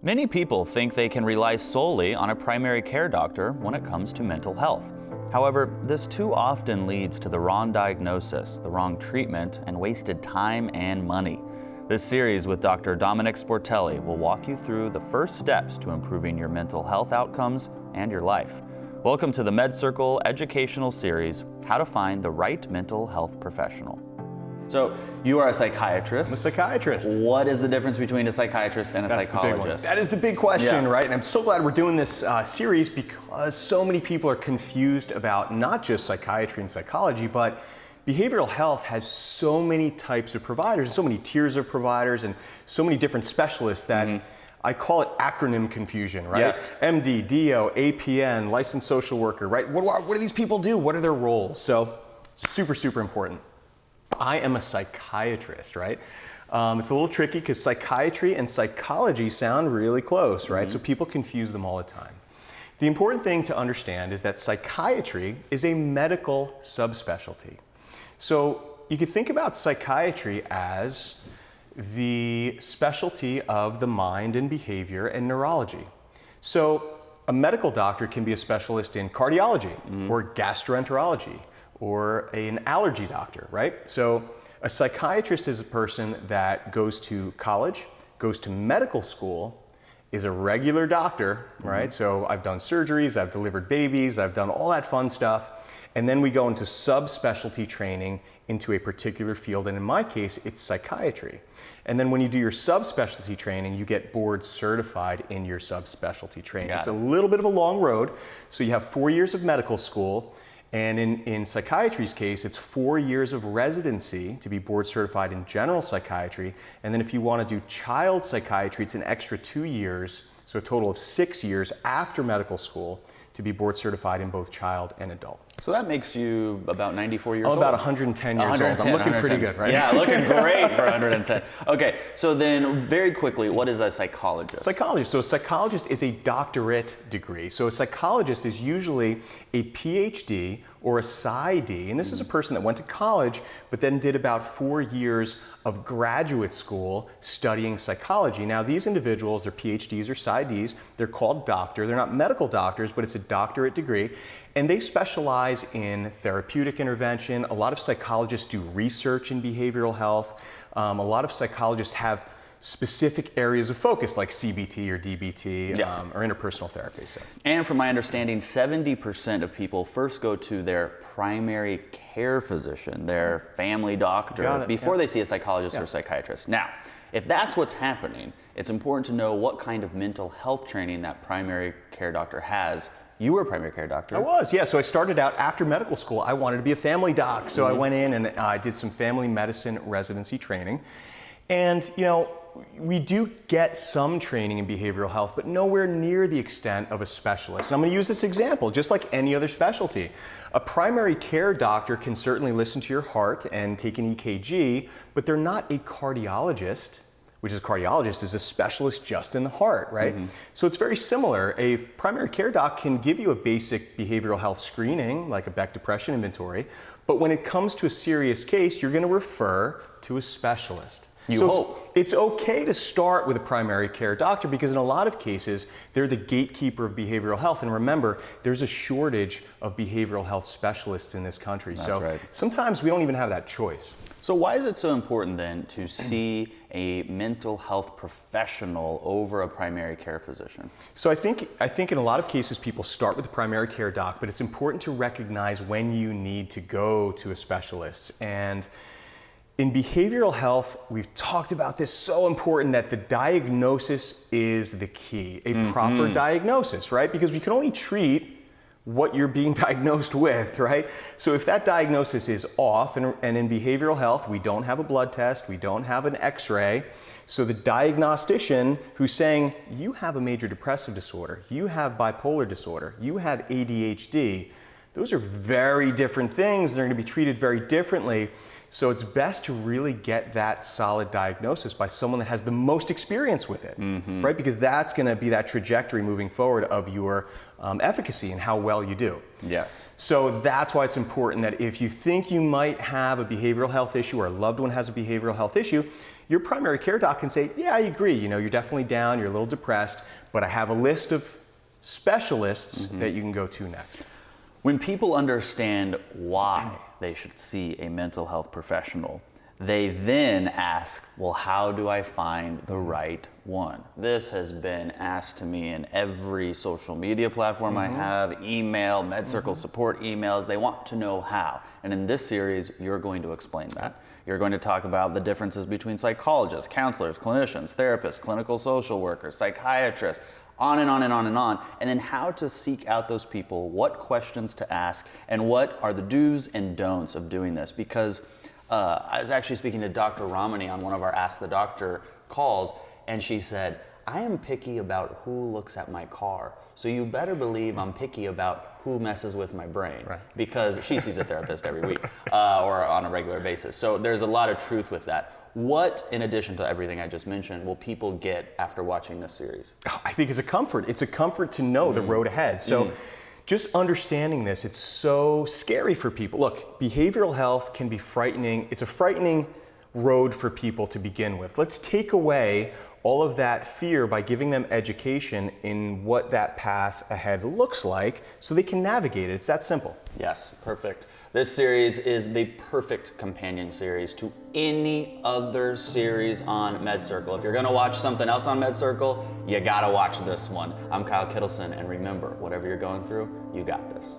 Many people think they can rely solely on a primary care doctor when it comes to mental health. However, this too often leads to the wrong diagnosis, the wrong treatment, and wasted time and money. This series with Dr. Domenick Sportelli will walk you through the first steps to improving your mental health outcomes and your life. Welcome to the MedCircle educational series, How to Find the Right Mental Health Professional. So, you are a psychiatrist. I'm a psychiatrist. What is the difference between a psychiatrist and a psychologist? That is the big question, right? And I'm so glad we're doing this series because so many people are confused about not just psychiatry and psychology, but behavioral health has so many types of providers, so many tiers of providers, and so many different specialists that I call it acronym confusion, right? Yes. MD, DO, APN, licensed social worker, right? What do these people do? What are their roles? So, super, super important. I am a psychiatrist, right? It's a little tricky because psychiatry and psychology sound really close, right? So people confuse them all the time. The important thing to understand is that psychiatry is a medical subspecialty. So you could think about psychiatry as the specialty of the mind and behavior and neurology. So a medical doctor can be a specialist in cardiology or gastroenterology, or an allergy doctor, right? So a psychiatrist is a person that goes to college, goes to medical school, is a regular doctor, right? So I've done surgeries, I've delivered babies, I've done all that fun stuff. And then we go into subspecialty training into a particular field. And in my case, it's psychiatry. And then when you do your subspecialty training, you get board certified in your subspecialty training. It's a little bit of a long road. So you have 4 years of medical school. And in psychiatry's case, it's 4 years of residency to be board certified in general psychiatry. And then if you want to do child psychiatry, it's an extra 2 years, so a total of 6 years after medical school to be board certified in both child and adult. So that makes you about 94 years old? I'm about 110 years old. I'm looking pretty good, right? Yeah, looking great for 110. Okay, so then very quickly, what is a psychologist? Psychologist. So a psychologist is a doctorate degree. So a psychologist is usually a PhD or a PsyD, and this is a person that went to college but then did about 4 years of graduate school studying psychology. Now these individuals, they're PhDs or PsyDs, they're called doctor. They're not medical doctors, but it's a doctorate degree, and they specialize in therapeutic intervention. A lot of psychologists do research in behavioral health. A lot of psychologists have specific areas of focus like CBT or DBT or interpersonal therapy. So. And from my understanding, 70% of people first go to their primary care physician, their family doctor, before they see a psychologist or psychiatrist. Now, if that's what's happening, it's important to know what kind of mental health training that primary care doctor has. You were a primary care doctor. I was, yeah. So I started out after medical school. I wanted to be a family doc. So I went in and I did some family medicine residency training. And, you know, we do get some training in behavioral health, but nowhere near the extent of a specialist. And I'm going to use this example, just like any other specialty. A primary care doctor can certainly listen to your heart and take an EKG, but they're not a cardiologist, which is a cardiologist is a specialist just in the heart, right? So it's very similar. A primary care doc can give you a basic behavioral health screening, like a Beck depression inventory, but when it comes to a serious case, you're going to refer to a specialist. It's okay to start with a primary care doctor because in a lot of cases, they're the gatekeeper of behavioral health. And remember, there's a shortage of behavioral health specialists in this country. Sometimes we don't even have that choice. So why is it so important then to see a mental health professional over a primary care physician? So I think in a lot of cases people start with the primary care doc, but it's important to recognize when you need to go to a specialist. And in behavioral health, we've talked about this, so important that the diagnosis is the key, a proper diagnosis, right? Because we can only treat what you're being diagnosed with, right? So if that diagnosis is off, and in behavioral health, we don't have a blood test, we don't have an x-ray, so the diagnostician who's saying, you have a major depressive disorder, you have bipolar disorder, you have ADHD, those are very different things, they're going to be treated very differently. So it's best to really get that solid diagnosis by someone that has the most experience with it, right? Because that's going to be that trajectory moving forward of your efficacy and how well you do. Yes. So that's why it's important that if you think you might have a behavioral health issue or a loved one has a behavioral health issue, your primary care doc can say, yeah, I agree, you know, you're definitely down, you're a little depressed, but I have a list of specialists that you can go to next. When people understand why they should see a mental health professional, they then ask, well, how do I find the right one? This has been asked to me in every social media platform I have, email, MedCircle support emails. They want to know how. And in this series, you're going to explain that. You're going to talk about the differences between psychologists, counselors, clinicians, therapists, clinical social workers, psychiatrists, on and on and on and on, and then how to seek out those people, what questions to ask, and what are the do's and don'ts of doing this. Because I was actually speaking to Dr. Ramani on one of our Ask the Doctor calls, and she said, I am picky about who looks at my car, so you better believe I'm picky about who messes with my brain, because she sees a therapist every week or on a regular basis. So there's a lot of truth with that. What, in addition to everything I just mentioned, will people get after watching this series? Oh, I think it's a comfort. It's a comfort to know the road ahead. So just understanding this, it's so scary for people. Look, behavioral health can be frightening. It's a frightening road for people to begin with. Let's take away all of that fear by giving them education in what that path ahead looks like so they can navigate it. It's that simple. Yes, perfect. This series is the perfect companion series to any other series on MedCircle. If you're gonna watch something else on MedCircle, you gotta watch this one. I'm Kyle Kittleson, and remember, whatever you're going through, you got this.